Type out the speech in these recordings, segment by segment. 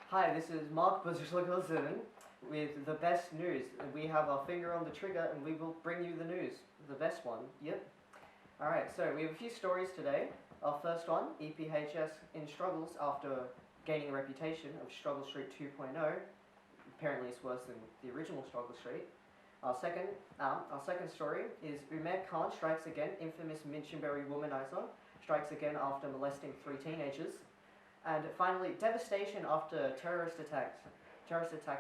Hi, this is Mark Buzzerslugilson with the best news. We have our finger on the trigger and we will bring you the news. The best one, yep. Alright, so we have a few stories today. Our first one, EPHS in struggles after gaining a reputation of Struggle Street 2.0. Apparently it's worse than the original Struggle Street. Our second story is Umair Khan strikes again. Infamous Minchinbury womanizer strikes again after molesting 3 teenagers. And finally, devastation after terrorist attacks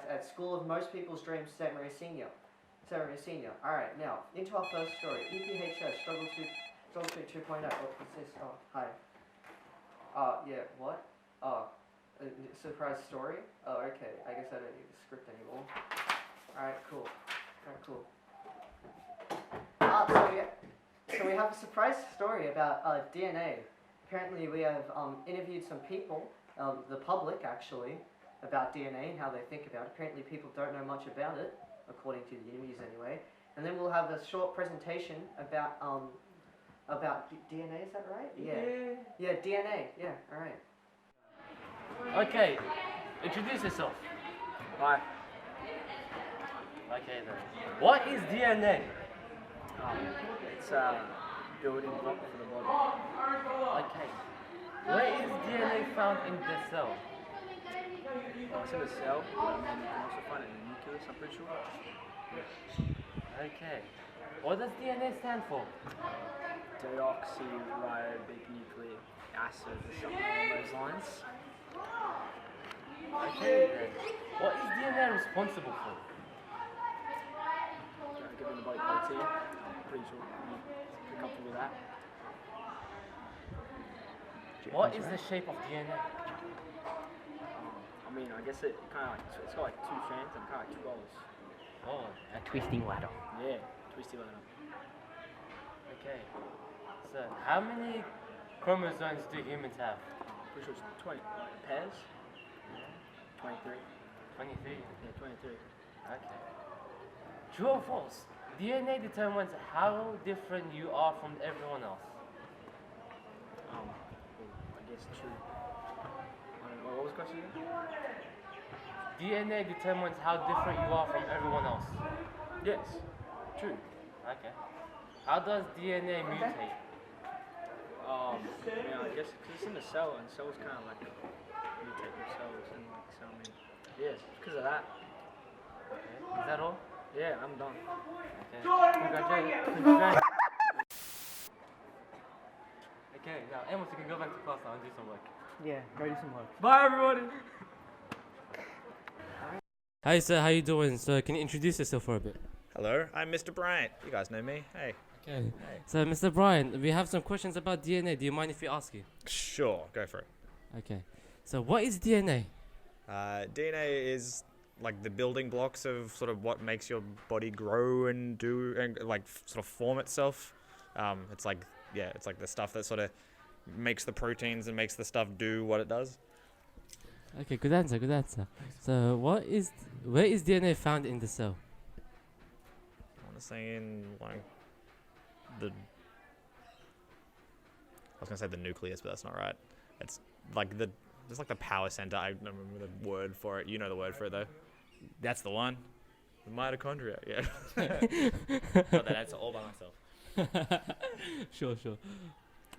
at school of most people's dreams, St. Maria Senior. Alright, now, into our first story. EPHS, Struggle Street 2.0. What is this? Oh, hi. Yeah, what? Surprise story? Oh, okay. I guess I don't need the script anymore. Alright, cool. So we have a surprise story about DNA. Apparently we have interviewed some people, the public actually, about DNA and how they think about it. Apparently people don't know much about it, according to the interviews anyway. And then we'll have a short presentation about DNA, is that right? Yeah, DNA, yeah, alright. Okay, introduce yourself. Hi. Okay then. What is DNA? It's a building block for the body. Okay. Where is DNA found in the cell? It's in the cell, and you can also find it in the nucleus, I'm pretty sure. Okay. What does DNA stand for? Deoxyribonucleic acid or something along those lines. Okay then. What is DNA responsible for? Giving the body protein. I'm pretty sure you're pretty comfortable with that. What is the shape of DNA? I mean, I guess it kind of like, it's got like 2 strands and kind of like 2 balls. Oh, a twisting ladder. Yeah, twisty ladder. Okay. So, how many chromosomes do humans have? Pretty sure it's 20 pairs. 23. 23. Yeah, 23. Okay. True or false? DNA determines how different you are from everyone else. I guess true. I don't know, what was the question again? DNA determines how different you are from everyone else. Yes, true. Okay. How does DNA mutate? Yeah, I guess because it's in the cell, and cells kind of like mutate themselves, and like, so I mean, yeah, because of that. Okay. Is that all? Yeah, I'm done. Okay. Congratulations. Okay, now Amos, you can go back to class now and do some work. Yeah, go do some work. Bye, everybody. Hi sir, how you doing? So can you introduce yourself for a bit? Hello, I'm Mr. Bryant. You guys know me. Hey. Okay. Hey. So Mr. Brian, we have some questions about DNA. Do you mind if we ask you? Sure, go for it. Okay. So what is DNA? DNA is like the building blocks of sort of what makes your body grow and do and like sort of form itself. It's like the stuff that sort of makes the proteins and makes the stuff do what it does. Okay, good answer. So where is DNA found in the cell? I want to say in like I was gonna say the nucleus, but that's not right. It's like it's like the power center. I don't remember the word for it. You know the word for it though. That's the one. The mitochondria. Yeah. Got that answer all by myself. Sure.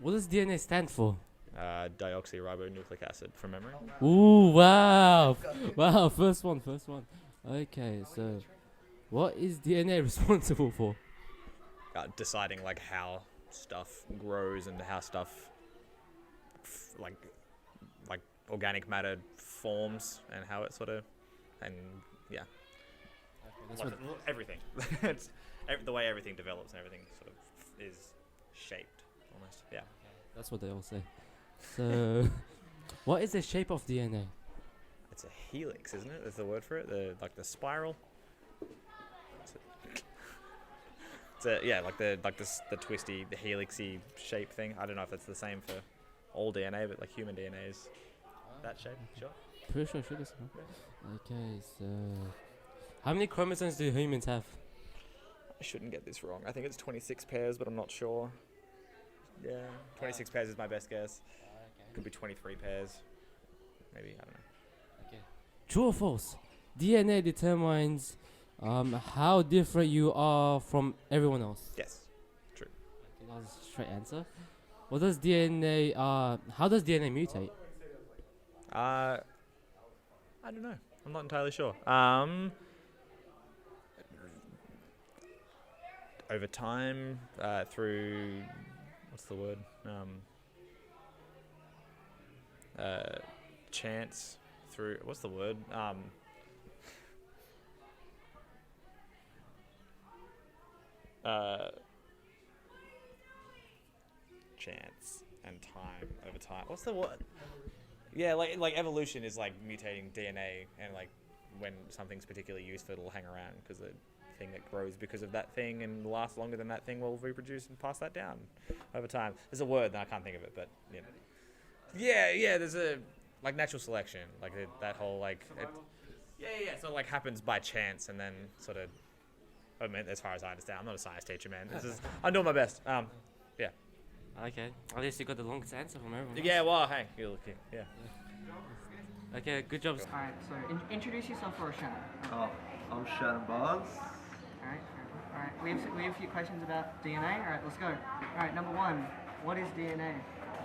What does DNA stand for? Deoxyribonucleic acid from memory. Ooh, wow. Wow, first one. Okay, so what is DNA responsible for? Deciding like how stuff grows and how stuff like organic matter forms and how it sort of everything. It's the way everything develops and everything sort of is shaped almost. Yeah. That's what they all say. So, what is the shape of DNA? It's a helix, isn't it? That's the word for it. The spiral. The twisty, the helixy shape thing. I don't know if it's the same for all DNA, but like human DNA is that shape. Sure. Pretty sure it is. Okay, so how many chromosomes do humans have? I shouldn't get this wrong. I think it's 26 pairs, but I'm not sure. Yeah, 26 pairs is my best guess. Could be 23 pairs. maybe, I don't know. Okay. True or false? DNA determines how different you are from everyone else. Yes. Okay, that was a straight answer. What does DNA? How does DNA mutate? I don't know. I'm not entirely sure. Over time, through what's the word? Chance. Through what's the word? Chance and time over time. What's the word? Yeah, like evolution is like mutating DNA, and like when something's particularly useful, it'll hang around because the thing that grows because of that thing and lasts longer than that thing will reproduce and pass that down over time. There's a word and I can't think of it, but you know. Yeah. There's a like natural selection, like that whole like. So it like happens by chance, and then sort of. I mean, as far as I understand, I'm not a science teacher, man. I'm doing my best. Yeah. Okay, at least you got the longest answer from everyone. Yeah. Well, hey, you're looking. Yeah. Okay, good job. Alright, so introduce yourself for us, Shannon. Oh, I'm Shannon Barnes. Alright, we have a few questions about DNA. Alright, let's go. Alright, number one, what is DNA?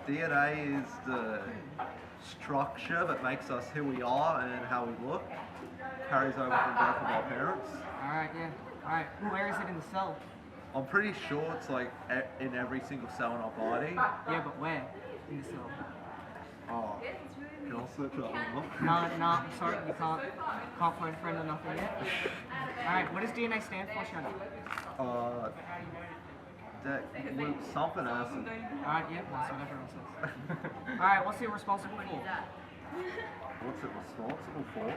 DNA is the structure that makes us who we are and how we look. Carries over from both of our parents. Alright, yeah. Alright, where is it in the cell? I'm pretty sure it's like in every single cell in our body. Yeah, but where in the cell? Oh, can I search that one up? No, I'm sorry, you can't phone a friend or nothing yet. Alright, what does DNA stand for, Shannon? Something acid. Alright, yeah, that's what everyone says. Alright, what's it responsible for? What's it responsible for?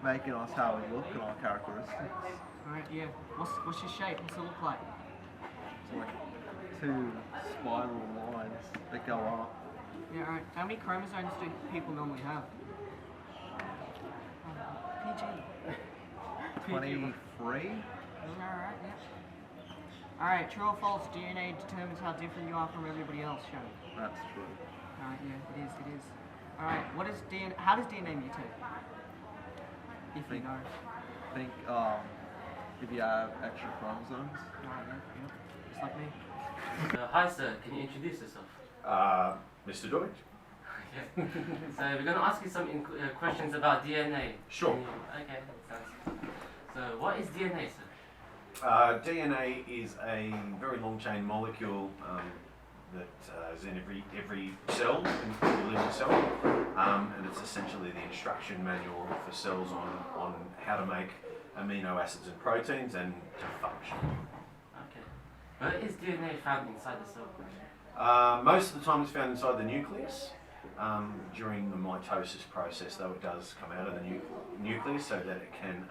Making us how we look and our characteristics. Alright, yeah. What's your shape? What's it look like? It's like two spiral lines that go up. Yeah, alright. How many chromosomes do people normally have? PG. 23? Alright, yeah. Alright, true or false, DNA determines how different you are from everybody else, Shannon. That's true. Alright, yeah, it is. Alright, how does DNA mutate? If you know. I think if you have extra chromosomes. Alright, yeah. Just like me. Hi sir, can you introduce yourself? Mr. Deutsch? Okay. So we're going to ask you some questions about DNA. Sure. Okay, sounds. So what is DNA, sir? DNA is a very long chain molecule that is in every cell, in every living cell, and it's essentially the instruction manual for cells on how to make amino acids and proteins and to function. Okay. Where is DNA found inside the cell? Most of the time it's found inside the nucleus. During the mitosis process, though, it does come out of the nucleus so that it can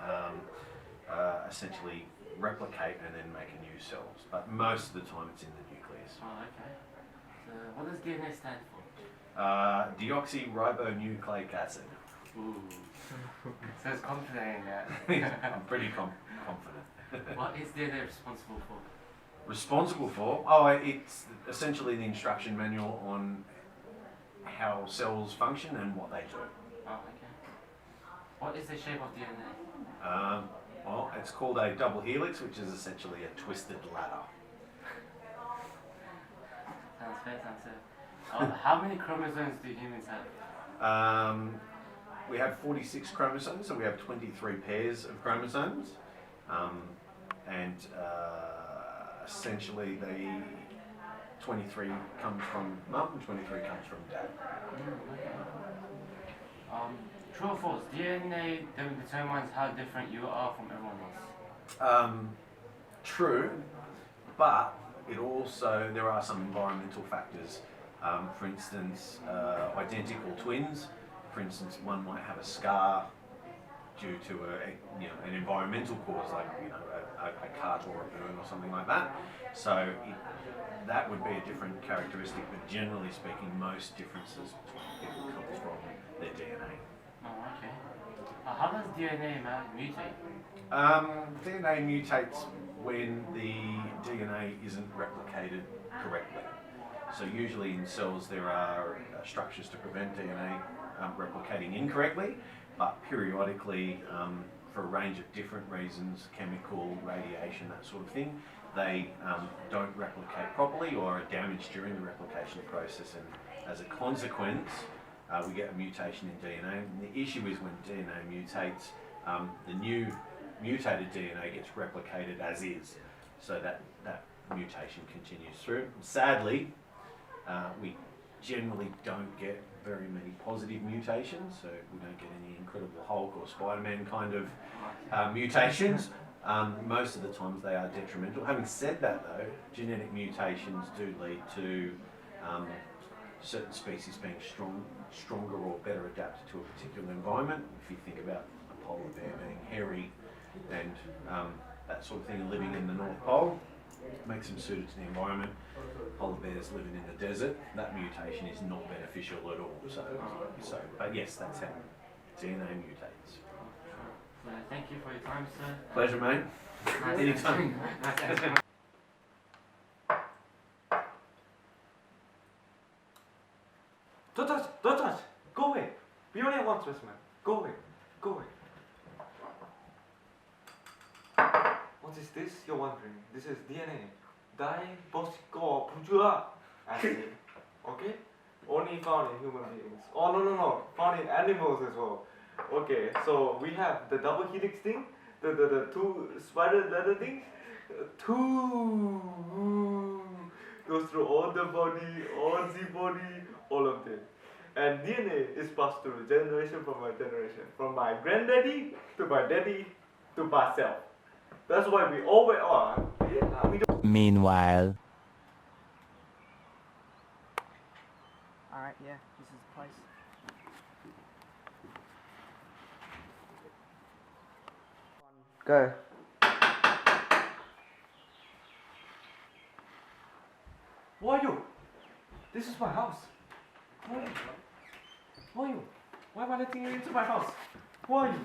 essentially replicate and then make new cells. But most of the time it's in the nucleus. Oh, okay. So what does DNA stand for? Deoxyribonucleic acid. Ooh. So it's confident in that. I'm pretty confident. What is DNA responsible for? Responsible for? Oh, it's essentially the instruction manual on how cells function and what they do. Oh, okay. What is the shape of DNA? Well, it's called a double helix, which is essentially a twisted ladder. Sounds fair. How many chromosomes do humans have? We have 46 chromosomes, so we have 23 pairs of chromosomes. And essentially the 23 comes from mum and 23 comes from dad. True or false? DNA determines how different you are from everyone else. True, but it also, there are some environmental factors. For instance, identical twins. For instance, one might have a scar due to an environmental cause, like a cut or a burn or something like that. So that would be a different characteristic, but generally speaking, most differences between people comes from their DNA. Oh, okay. How does DNA mutate? DNA mutates when the DNA isn't replicated correctly. So usually in cells there are structures to prevent DNA replicating incorrectly, but periodically, for a range of different reasons, chemical, radiation, that sort of thing, they don't replicate properly or are damaged during the replication process, and as a consequence, we get a mutation in DNA. And the issue is when DNA mutates, the new mutated DNA gets replicated as is, so that mutation continues through. Sadly, we generally don't get very many positive mutations, so we don't get any Incredible Hulk or Spider-Man kind of mutations. Most of the times they are detrimental. Having said that though, genetic mutations do lead to certain species being stronger or better adapted to a particular environment. If you think about a polar bear being hairy and that sort of thing, living in the North Pole, makes them suited to the environment. Polar bears living in the desert, that mutation is not beneficial at all. So, but yes, that's how DNA mutates. Thank you for your time, sir. Pleasure, mate. Anytime. Don't touch! Don't touch! Go away! We only have one specimen. Go away! Go away! What is this? You're wondering. This is DNA. Diphosphorus acid. Okay? Only found in human beings. Oh no. Found in animals as well. Okay, so we have the double helix thing, the two spider leather thing, two goes through all the body, all of them. And DNA is passed through generation from my generation, from my granddaddy to my daddy to myself. That's why we always are. We don't. Meanwhile. Alright, yeah, this is the place. Go. Who are you? This is my house. Who are you? Who are you? Why am I letting you into my house? Who are you?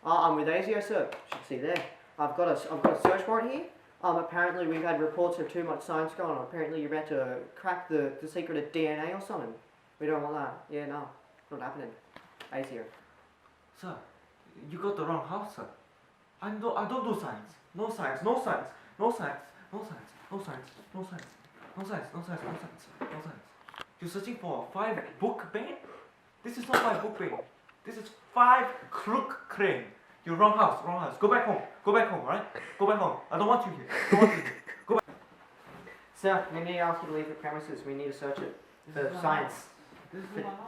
I'm with ASIO, sir. You should see there. I've got a search warrant here. Apparently we've had reports of too much science going on. Apparently you're about to crack the secret of DNA or something. We don't want that. Yeah, no. Not happening. ASIO. Sir, you got the wrong house, sir. I don't do science. No science, no science, no science, no science, no science, no science, no science, no science, no science, no science. You're searching for a 5-book bane? This is not 5-book bane. This is 5-crook crane. You're wrong house, wrong house. Go back home, alright? Go back home. I don't want you here. Don't want you here. Go back. Sir, we need to ask you to leave the premises. We need to search it for science.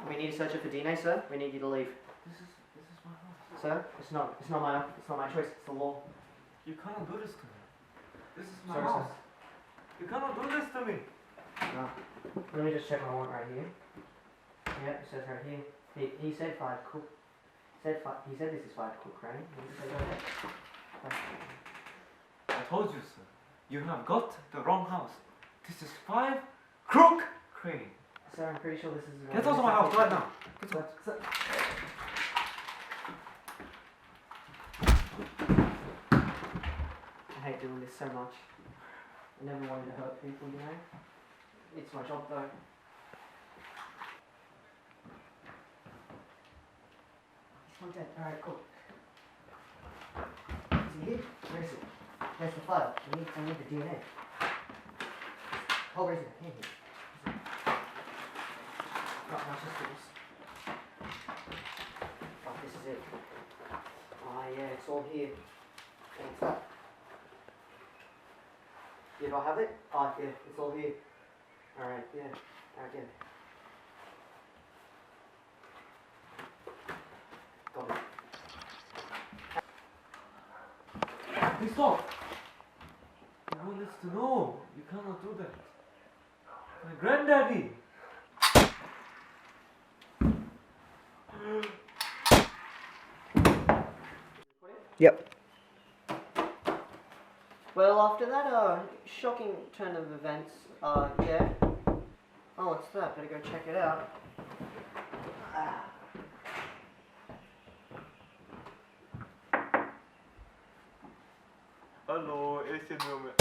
We need to search it for DNA, sir. We need you to leave. This is my house. Sir, it's not my choice. It's the law. You cannot do this to me. This is my Sorry, house. sir. You cannot do this to me. No. Let me just check my warrant right here. Yeah, it says right here. He said 5-crook. He said this is 5-crook crane. What did he say right there? I told you, sir. You have got the wrong house. This is 5-crook crane. Sir, I'm pretty sure this is. Get out of my house right now. Get out. Sir. I hate doing this so much. I never wanted to hurt people, you know? It's my job though. He's not dead. Alright, cool. Is he here? Where is it? Where's the file? I need the DNA. Oh, where is it? Here. Got my systems. Oh, this is it. Oh yeah, it's all here. What's that? Yeah, do I have it? Oh yeah, it's all here. Alright, yeah. Alright, yeah. Got it. Please stop. No one needs to know. You cannot do that. My granddaddy. Yep. Well, after that shocking turn of events, yeah. Oh, what's that? Better go check it out. Hello, Asian woman.